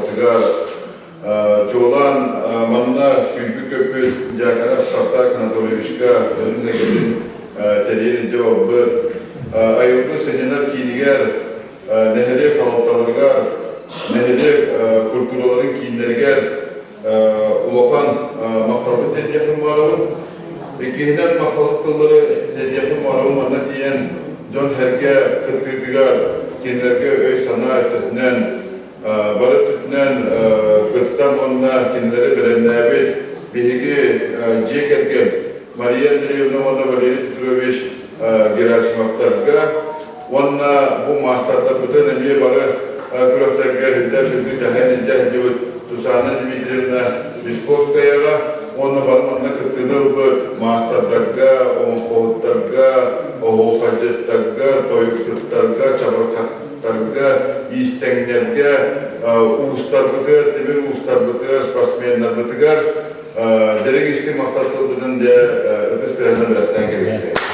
Portugal çoğulan manna süydü köpü Jakana Spartak Anatolievичка özünde gelin tediğin cevabı ayıldı seneler fiiliger nehri kalıptalargar nehri kulturların kiyinleriger ulafan maktalı tediyatın varımın ikihinen maktalı kılları tediyatın varımın manna diyen John Herge kırkırtıgar kinlerge öy sana ettiğinden barı tütünen kırktan onunla kinleri bilenler bihigi cekerken Maria Andreevna ona Valeri Petrovich Gerasimов'targa ona bu masterda bütün emniye barı Kulaflarga hüdda şürdü cahen cahcıvıt Susana Dimitrievna Viskovskaya'ga ona barmanla kırkını bu masterdaga, onkoğutlarga, oğuqacıtlarga, toyuksutlarga, çabarkatlarga, istenlerge, uğustarlıgır, demir uğustarlıgır, sportsmenlerligar derek isti maktatlıldığın de ötüstüğünden biletten gerekli.